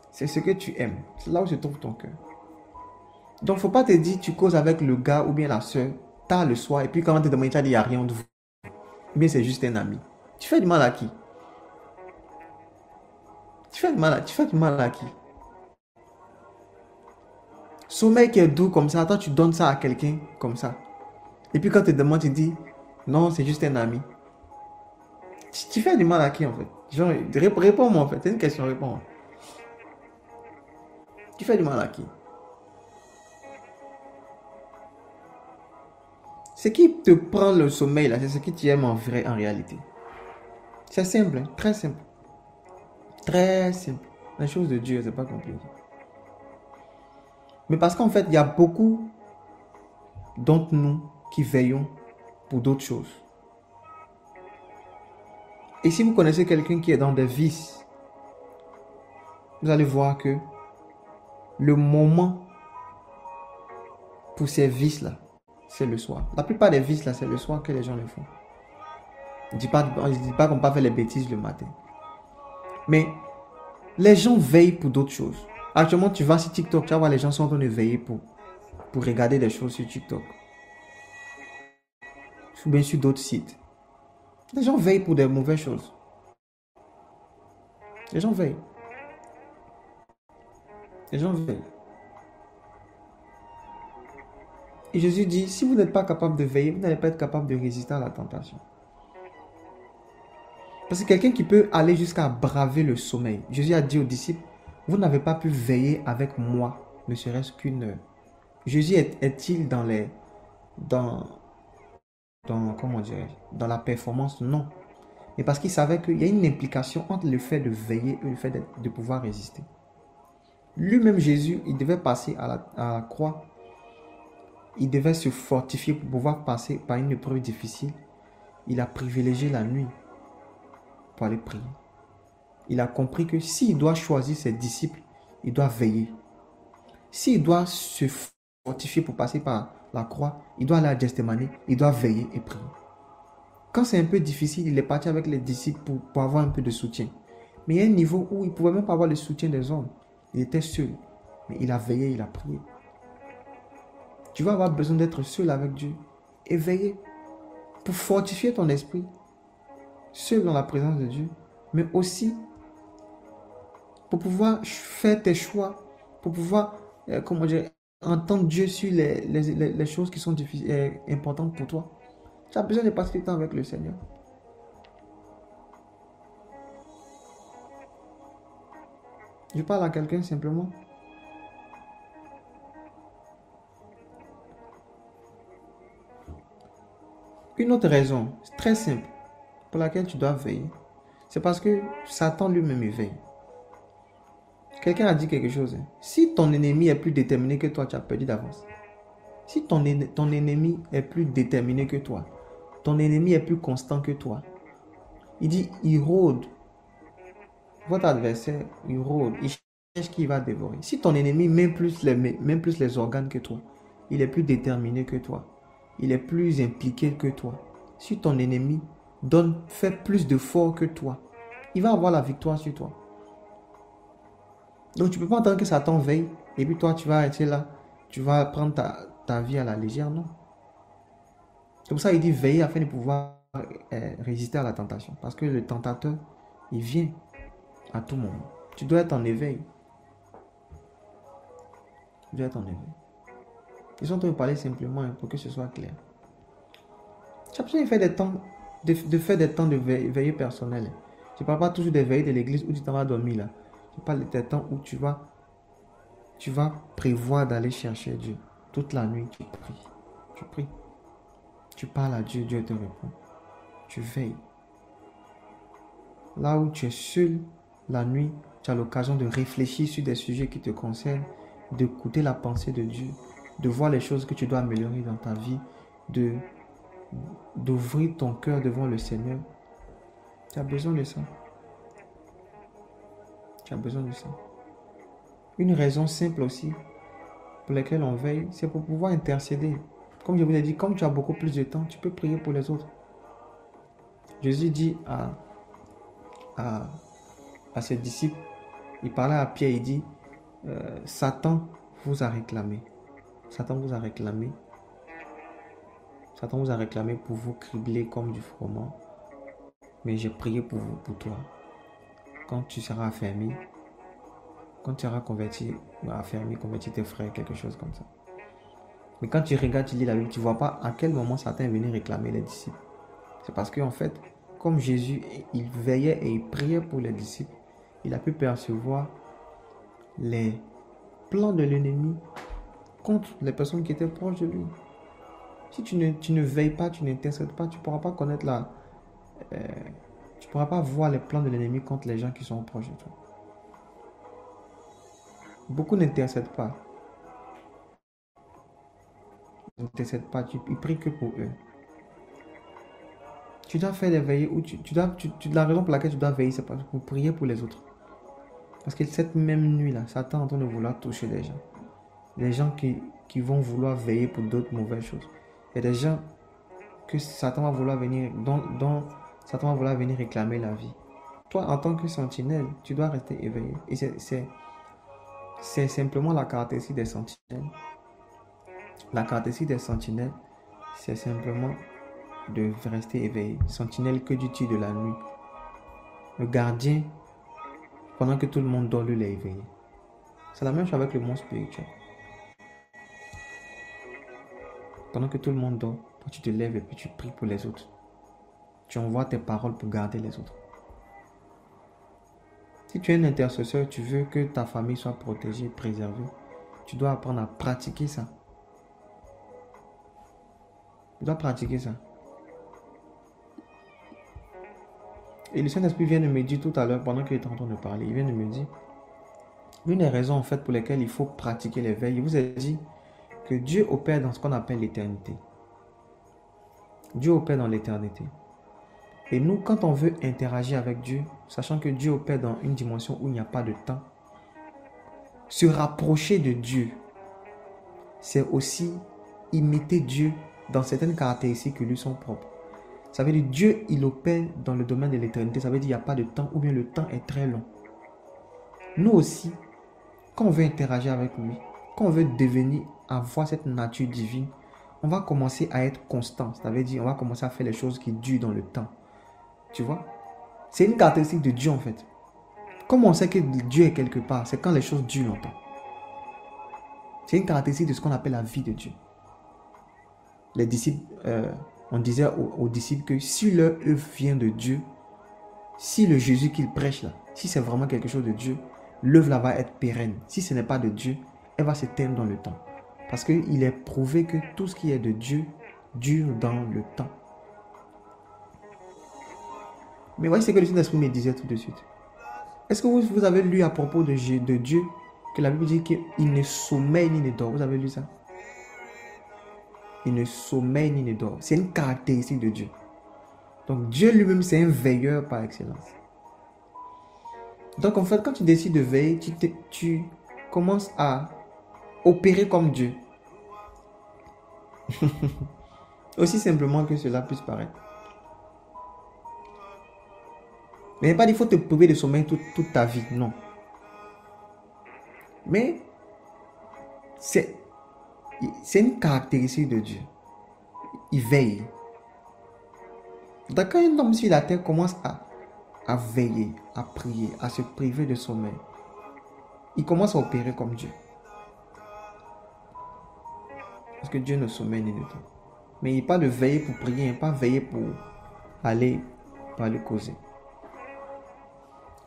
c'est ce que tu aimes. C'est là où se trouve ton cœur. Donc il ne faut pas te dire tu causes avec le gars ou bien la soeur tard le soir, et puis quand on te demande, tu as dit, il n'y a rien de vous. Ou bien c'est juste un ami. Tu fais du mal à qui? Tu fais du mal à qui? Sommeil qui est doux comme ça, toi tu donnes ça à quelqu'un comme ça. Et puis quand on te demande, tu dis, non, c'est juste un ami. Tu fais du mal à qui en fait? Genre, réponds-moi en fait, c'est une question, réponds. Tu fais du mal à qui? Ce qui te prend le sommeil là, c'est ce que tu aimes en vrai, en réalité. C'est simple, hein, très simple. Très simple. La chose de Dieu, c'est pas compliqué. Mais parce qu'en fait, il y a beaucoup d'entre nous qui veillons pour d'autres choses. Et si vous connaissez quelqu'un qui est dans des vices, vous allez voir que le moment pour ces vices-là, c'est le soir. La plupart des vices-là, c'est le soir que les gens le font. Je ne dis pas qu'on ne peut pas faire les bêtises le matin. Mais les gens veillent pour d'autres choses. Actuellement, tu vas sur TikTok, tu vas voir les gens sont en train de veiller pour regarder des choses sur TikTok. Ou bien sur d'autres sites. Les gens veillent pour des mauvaises choses. Les gens veillent. Les gens veillent. Et Jésus dit, si vous n'êtes pas capable de veiller, vous n'allez pas être capable de résister à la tentation. Parce que quelqu'un qui peut aller jusqu'à braver le sommeil, Jésus a dit aux disciples, vous n'avez pas pu veiller avec moi, ne serait-ce qu'une heure. Jésus est-il dans comment dirais-je, dans la performance? Non. Mais parce qu'il savait qu'il y a une implication entre le fait de veiller et le fait de pouvoir résister. Lui-même Jésus, il devait passer à la croix. Il devait se fortifier pour pouvoir passer par une épreuve difficile. Il a privilégié la nuit pour aller prier. Il a compris que s'il doit choisir ses disciples, il doit veiller. S'il doit se fortifier pour passer par la croix, il doit aller à Gethsémani, il doit veiller et prier. Quand c'est un peu difficile, il est parti avec les disciples pour avoir un peu de soutien. Mais il y a un niveau où il ne pouvait même pas avoir le soutien des hommes. Il était seul. Mais il a veillé, il a prié. Tu vas avoir besoin d'être seul avec Dieu et veiller pour fortifier ton esprit, seul dans la présence de Dieu, mais aussi pour pouvoir faire tes choix, pour pouvoir entendre Dieu sur les choses qui sont importantes pour toi. Tu as besoin de passer du temps avec le Seigneur. Je parle à quelqu'un simplement. Une autre raison, très simple, pour laquelle tu dois veiller, c'est parce que Satan lui-même veille. Quelqu'un a dit quelque chose. Si ton ennemi est plus déterminé que toi, tu as perdu d'avance. Si ton ennemi est plus déterminé que toi, ton ennemi est plus constant que toi, il dit, il rôde. Votre adversaire, il rôde, il cherche qui va dévorer. Si ton ennemi met plus les organes que toi, il est plus déterminé que toi, il est plus impliqué que toi. Si ton ennemi fait plus d'efforts que toi, il va avoir la victoire sur toi. Donc tu ne peux pas attendre que Satan veille et puis toi tu vas être là, tu vas prendre ta vie à la légère, non. C'est pour ça qu'il dit veiller afin de pouvoir résister à la tentation. Parce que le tentateur, il vient à tout moment. Tu dois être en éveil. Tu dois être en éveil. Ils sont en train de parler simplement pour que ce soit clair. Tu as besoin de faire des temps de veille personnelle. Je ne parle pas toujours des veilles de l'église où tu t'en vas dormir là. Je parle des temps où tu vas prévoir d'aller chercher Dieu. Toute la nuit, tu pries. Tu pries. Tu parles à Dieu, Dieu te répond. Tu veilles. Là où tu es seul la nuit, tu as l'occasion de réfléchir sur des sujets qui te concernent, d'écouter la pensée de Dieu, de voir les choses que tu dois améliorer dans ta vie, d'ouvrir ton cœur devant le Seigneur. Tu as besoin de ça. Tu as besoin de ça. Une raison simple aussi pour laquelle on veille, c'est pour pouvoir intercéder. Comme je vous l'ai dit, comme tu as beaucoup plus de temps, tu peux prier pour les autres. Jésus dit à ses disciples, il parlait à Pierre, il dit, Satan vous a réclamé. Satan vous a réclamé Satan vous a réclamé pour vous cribler comme du froment. Mais j'ai prié pour vous, pour toi. Quand tu seras affermi, quand tu seras converti, affermi, converti tes frères, quelque chose comme ça. Mais quand tu regardes, tu lis la Bible, tu ne vois pas à quel moment Satan est venu réclamer les disciples. C'est parce qu'en fait, comme Jésus, il veillait et il priait pour les disciples, il a pu percevoir les plans de l'ennemi contre les personnes qui étaient proches de lui. Si tu ne veilles pas, tu n'intercèdes pas, tu ne pourras pas connaître tu ne pourras pas voir les plans de l'ennemi contre les gens qui sont proches de toi. Beaucoup n'intercèdent pas. Ils n'intercèdent pas, ils prient que pour eux. Tu dois faire des veillées où la raison pour laquelle tu dois veiller, c'est pour prier pour les autres. Parce que cette même nuit-là, Satan est en train de vouloir toucher les gens. Les gens qui vont vouloir veiller pour d'autres mauvaises choses. Il y a des gens que Satan va vouloir venir, dont Satan va vouloir venir réclamer la vie. Toi, en tant que sentinelle, tu dois rester éveillé. Et c'est simplement la caractéristique des sentinelles. La caractéristique des sentinelles, c'est simplement de rester éveillé. Sentinelle, que dis-tu de la nuit? Le gardien, pendant que tout le monde dort, lui, il est éveillé. C'est la même chose avec le monde spirituel. Pendant que tout le monde dort, toi, tu te lèves et puis tu pries pour les autres. Tu envoies tes paroles pour garder les autres. Si tu es un intercesseur, tu veux que ta famille soit protégée, préservée, tu dois apprendre à pratiquer ça. Tu dois pratiquer ça. Et le Saint-Esprit vient de me dire tout à l'heure, pendant qu'il était en train de parler, il vient de me dire, une des raisons en fait pour lesquelles il faut pratiquer les veilles, il vous a dit que Dieu opère dans ce qu'on appelle l'éternité. Dieu opère dans l'éternité. Et nous, quand on veut interagir avec Dieu, sachant que Dieu opère dans une dimension où il n'y a pas de temps, se rapprocher de Dieu, c'est aussi imiter Dieu dans certaines caractéristiques qui lui sont propres. Ça veut dire Dieu, il opère dans le domaine de l'éternité. Ça veut dire qu'il n'y a pas de temps ou bien le temps est très long. Nous aussi, quand on veut interagir avec lui, quand on veut avoir cette nature divine, on va commencer à être constant. Ça veut dire on va commencer à faire les choses qui durent dans le temps. Tu vois? C'est une caractéristique de Dieu en fait. Comment on sait que Dieu est quelque part? C'est quand les choses durent longtemps. C'est une caractéristique de ce qu'on appelle la vie de Dieu. Les disciples, on disait aux disciples que si leur œuvre vient de Dieu, si le Jésus qu'ils prêchent là, si c'est vraiment quelque chose de Dieu, l'œuvre là va être pérenne. Si ce n'est pas de Dieu, elle va s'éteindre dans le temps. Parce qu'il est prouvé que tout ce qui est de Dieu dure dans le temps. Mais voyez ce que le Saint-Esprit me disait tout de suite. Est-ce que vous avez lu à propos de Dieu que la Bible dit qu'il ne sommeille ni ne dort? Vous avez lu ça? Il ne sommeille ni ne dort. C'est une caractéristique de Dieu. Donc Dieu lui-même, c'est un veilleur par excellence. Donc en fait, quand tu décides de veiller, tu commences à opérer comme Dieu. Aussi simplement que cela puisse paraître. Mais il n'y a pas dit qu'il faut te priver de sommeil toute ta vie, non. Mais c'est une caractéristique de Dieu. Il veille. Donc quand un homme sur la terre commence à veiller, à prier, à se priver de sommeil, il commence à opérer comme Dieu. Parce que Dieu ne sommeille ni ne dort. Mais il n'est pas de veiller pour prier, il n'est pas veiller pour aller causer.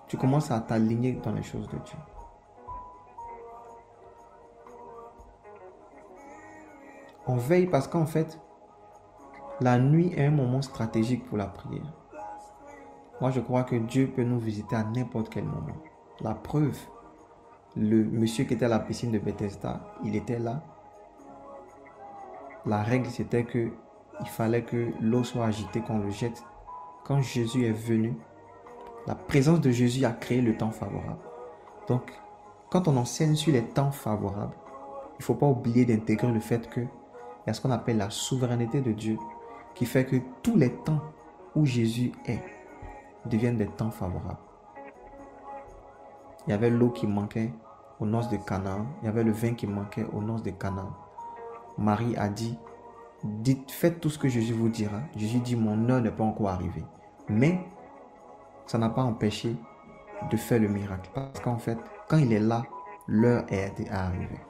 Tu commences à t'aligner dans les choses de Dieu. On veille parce qu'en fait, la nuit est un moment stratégique pour la prière. Moi, je crois que Dieu peut nous visiter à n'importe quel moment. La preuve, le monsieur qui était à la piscine de Bethesda, il était là. La règle, c'était que il fallait que l'eau soit agitée, qu'on le jette. Quand Jésus est venu, la présence de Jésus a créé le temps favorable. Donc, quand on enseigne sur les temps favorables, il ne faut pas oublier d'intégrer le fait qu'il y a ce qu'on appelle la souveraineté de Dieu, qui fait que tous les temps où Jésus est deviennent des temps favorables. Il y avait l'eau qui manquait aux noces de Canaan, il y avait le vin qui manquait aux noces de Canaan. Marie a dit, faites tout ce que Jésus vous dira. Jésus dit, mon heure n'est pas encore arrivée. Mais ça n'a pas empêché de faire le miracle. Parce qu'en fait, quand il est là, l'heure est arrivée.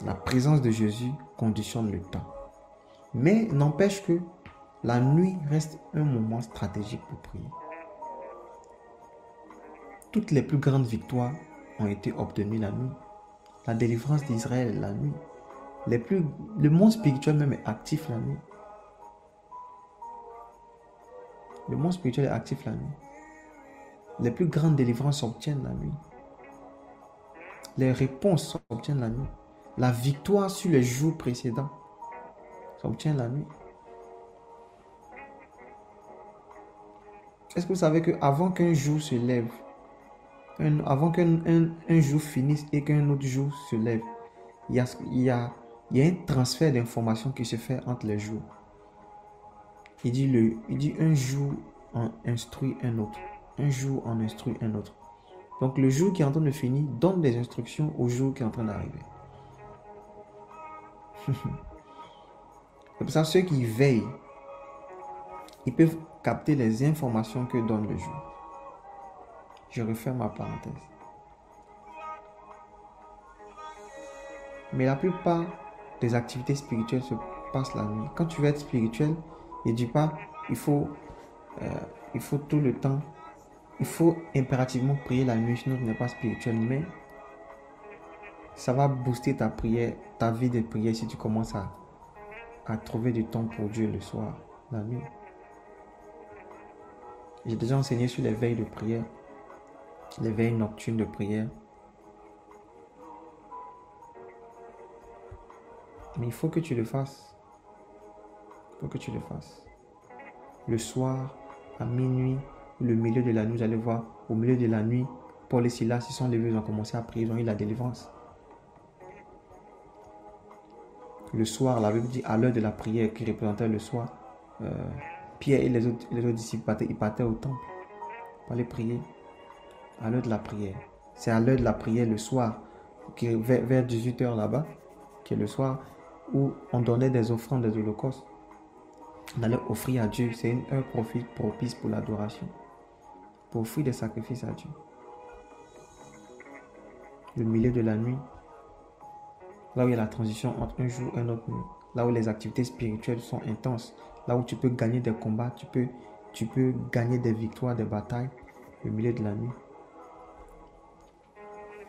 La présence de Jésus conditionne le temps. Mais n'empêche que la nuit reste un moment stratégique pour prier. Toutes les plus grandes victoires ont été obtenues la nuit. La délivrance d'Israël la nuit. Le monde spirituel même est actif la nuit. Le monde spirituel est actif la nuit. Les plus grandes délivrances s'obtiennent la nuit. Les réponses s'obtiennent la nuit. La victoire sur les jours précédents s'obtient la nuit. Est-ce que vous savez qu'avant qu'un jour se lève, avant qu'un jour finisse et qu'un autre jour se lève, il y a un transfert d'informations qui se fait entre les jours. Il dit un jour en instruit un autre. Un jour en instruit un autre. Donc le jour qui est en train de finir donne des instructions au jour qui est en train d'arriver. C'est pour ça que ceux qui veillent, ils peuvent capter les informations que donne le jour. Je referme ma parenthèse. Mais la plupart des activités spirituelles se passent la nuit. Quand tu veux être spirituel, il ne dit pas il faut tout le temps, il faut impérativement prier la nuit, sinon tu n'es pas spirituel. Mais ça va booster ta prière, ta vie de prière si tu commences à trouver du temps pour Dieu le soir, la nuit. J'ai déjà enseigné sur les veilles de prière, les veilles nocturnes de prière. Mais il faut que tu le fasses. Il faut que tu le fasses. Le soir, à minuit, le milieu de la nuit, vous allez voir, au milieu de la nuit, Paul et Silas, ils sont levés, ils ont commencé à prier, ils ont eu la délivrance. Le soir, la Bible dit, à l'heure de la prière qui représentait le soir, Pierre et les autres disciples, ils partaient au temple pour aller prier. À l'heure de la prière. C'est à l'heure de la prière le soir, vers 18h là-bas, qui est le soir, où on donnait des offrandes, des holocaustes. On allait offrir à Dieu. C'est une heure propice pour l'adoration. Pour offrir des sacrifices à Dieu. Le milieu de la nuit, là où il y a la transition entre un jour et un autre nuit, là où les activités spirituelles sont intenses, là où tu peux gagner des combats, tu peux gagner des victoires, des batailles, le milieu de la nuit.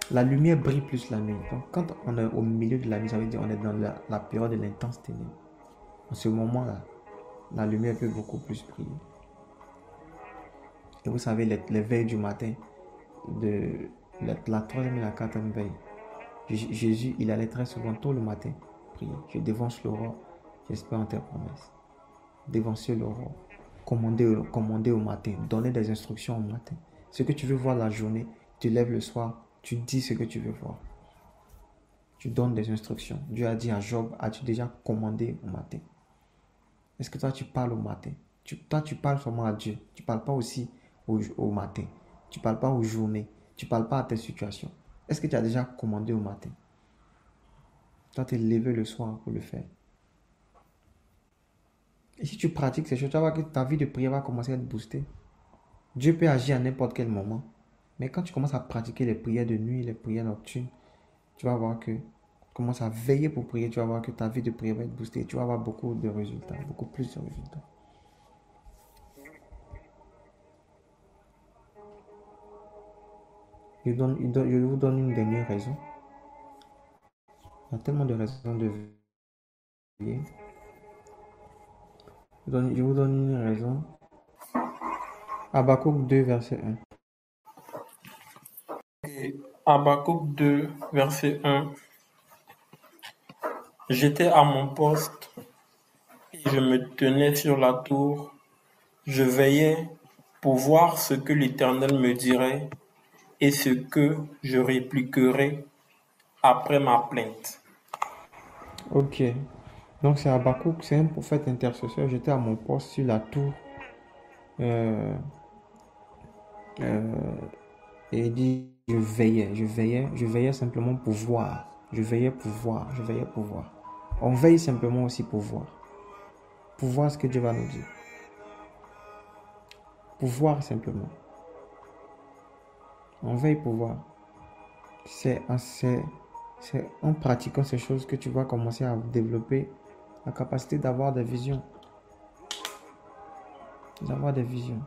La lumière brille plus la nuit. Donc, quand on est au milieu de la nuit, ça veut dire qu'on est dans la période de l'intense ténèbre. En ce moment-là, la lumière peut beaucoup plus briller. Et vous savez, les veilles du matin, de la troisième et la quatrième veille, Jésus, il allait très souvent tôt le matin prier. Je dévance l'aurore, j'espère en tes promesses. Dévancer l'aurore, commander au matin, donner des instructions au matin. Ce que tu veux voir la journée, tu lèves le soir, tu dis ce que tu veux voir. Tu donnes des instructions. Dieu a dit à Job, as-tu déjà commandé au matin? Est-ce que toi tu parles au matin? Toi tu parles seulement à Dieu. Tu ne parles pas aussi au matin. Tu ne parles pas aux journées. Tu ne parles pas à tes situations. Est-ce que tu as déjà commandé au matin? Toi tu es levé le soir pour le faire. Et si tu pratiques ces choses, tu vas voir que ta vie de prière va commencer à être boostée. Dieu peut agir à n'importe quel moment. Mais quand tu commences à pratiquer les prières de nuit, les prières nocturnes, tu vas voir que tu commences à veiller pour prier, tu vas voir que ta vie de prière va être boostée. Tu vas avoir beaucoup de résultats, beaucoup plus de résultats. Je vous donne une dernière raison. Il y a tellement de raisons de veiller. Je vous donne une raison. Habakkuk 2, verset 1. Habakkuk 2, verset 1. J'étais à mon poste et je me tenais sur la tour. Je veillais pour voir ce que l'Éternel me dirait et ce que je répliquerai après ma plainte. Ok. Donc c'est Habakkuk, c'est un prophète intercesseur. J'étais à mon poste sur la tour. Et il dit, je veillais simplement pour voir. Je veillais pour voir. On veille simplement aussi pour voir ce que Dieu va nous dire. Pour voir simplement. On veille pour voir. C'est en pratiquant ces choses que tu vas commencer à développer la capacité d'avoir des visions. D'avoir des visions.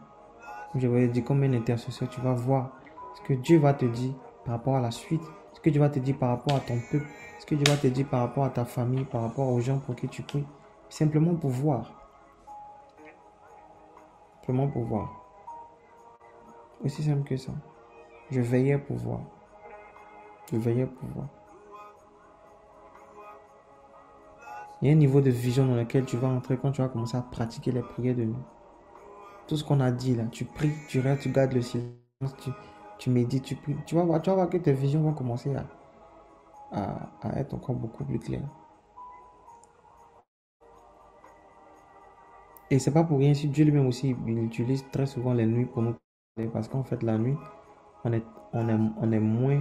Je vais dire comme un intercesseur, tu vas voir ce que Dieu va te dire par rapport à la suite, ce que Dieu va te dire par rapport à ton peuple, ce que Dieu va te dire par rapport à ta famille, par rapport aux gens pour qui tu pries. Simplement pour voir. Simplement pour voir. Aussi simple que ça. Je veillais pour voir. Je veillais pour voir. Il y a un niveau de vision dans lequel tu vas entrer quand tu vas commencer à pratiquer les prières de nuit. Tout ce qu'on a dit là, tu pries, tu restes, tu gardes le silence, tu médites, tu pries. Tu vas voir que tes visions vont commencer à être encore beaucoup plus claires. Et c'est pas pour rien si Dieu lui-même aussi, il utilise très souvent les nuits pour nous parler. Parce qu'en fait, la nuit, on est moins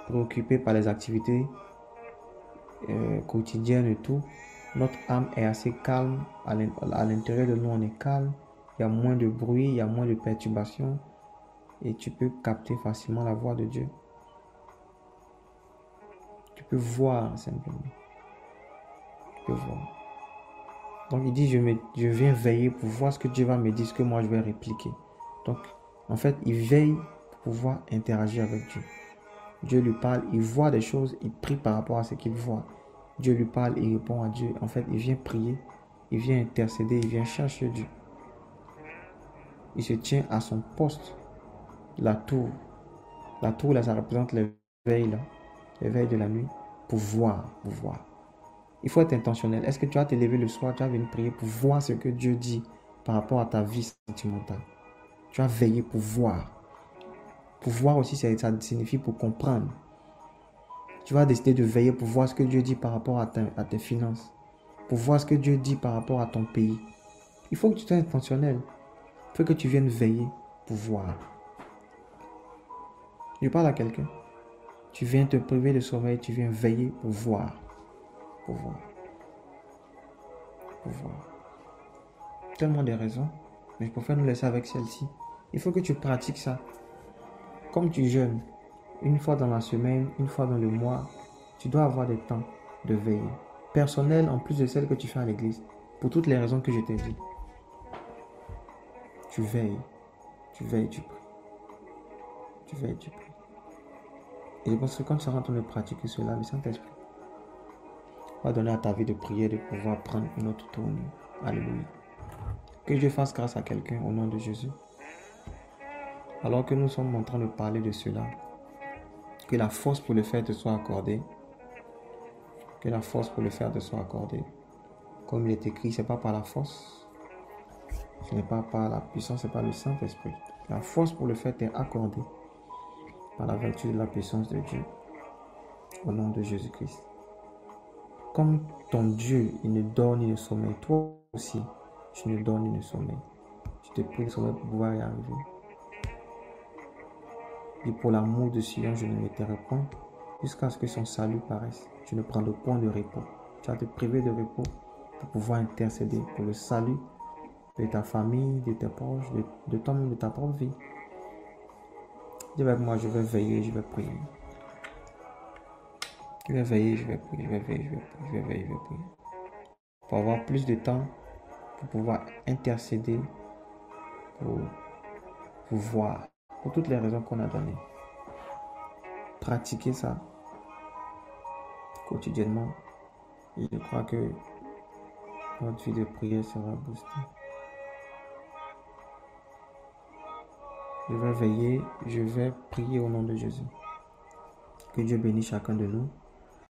préoccupé par les activités quotidiennes et tout. Notre âme est assez calme. À l'intérieur de nous, on est calme. Il y a moins de bruit, il y a moins de perturbations. Et tu peux capter facilement la voix de Dieu. Tu peux voir simplement. Tu peux voir. Donc il dit, je viens veiller pour voir ce que Dieu va me dire, ce que moi je vais répliquer. Donc, en fait, il veille pour pouvoir interagir avec Dieu. Dieu lui parle, il voit des choses, il prie par rapport à ce qu'il voit. Dieu lui parle, il répond à Dieu. En fait, il vient prier, il vient intercéder, il vient chercher Dieu. Il se tient à son poste, la tour. La tour, là, ça représente les veilles de la nuit, pour voir. Il faut être intentionnel. Est-ce que tu vas te lever le soir, tu vas venir prier pour voir ce que Dieu dit par rapport à ta vie sentimentale? Tu vas veiller pour voir. Pour voir aussi, ça signifie pour comprendre. Tu vas décider de veiller pour voir ce que Dieu dit par rapport à tes finances. Pour voir ce que Dieu dit par rapport à ton pays. Il faut que tu sois intentionnel. Il faut que tu viennes veiller pour voir. Je parle à quelqu'un. Tu viens te priver de sommeil, tu viens veiller pour voir. Pour voir. Tellement de raisons, mais je préfère nous laisser avec celle-ci. Il faut que tu pratiques ça. Comme tu jeûnes, une fois dans la semaine, une fois dans le mois, tu dois avoir des temps de veille. Personnel, en plus de celle que tu fais à l'église. Pour toutes les raisons que je t'ai dit. Tu veilles, tu pries. Tu veilles, tu pries. Et je pense que quand tu seras en train de pratiquer cela, le Saint-Esprit va donner à ta vie de prière de pouvoir prendre une autre tournure. Alléluia. Que Dieu fasse grâce à quelqu'un au nom de Jésus. Alors que nous sommes en train de parler de cela, que la force pour le faire te soit accordée. Que la force pour le faire te soit accordée. Comme il est écrit, ce n'est pas par la force. Ce n'est pas par la puissance, ce n'est pas le Saint-Esprit. La force pour le faire t'est accordée par la vertu de la puissance de Dieu. Au nom de Jésus-Christ. Comme ton Dieu, il ne dort ni ne sommeille, toi aussi, tu ne dors ni ne sommeille. Je te prie le sommeil pour pouvoir y arriver. Et pour l'amour de Sion, je ne me tairai point jusqu'à ce que son salut paraisse. Tu ne prends le point de repos. Tu vas te priver de repos pour pouvoir intercéder pour le salut de ta famille, de tes proches, de toi-même, de ta propre vie. Dis avec moi, je vais veiller, je vais prier. Je vais veiller, je vais prier, je vais veiller, je vais veiller, je vais prier. Pour avoir plus de temps, pour pouvoir intercéder, pour voir, pour toutes les raisons qu'on a données. Pratiquer ça quotidiennement. Et je crois que notre vie de prière sera boostée. Je vais veiller, je vais prier au nom de Jésus. Que Dieu bénisse chacun de nous.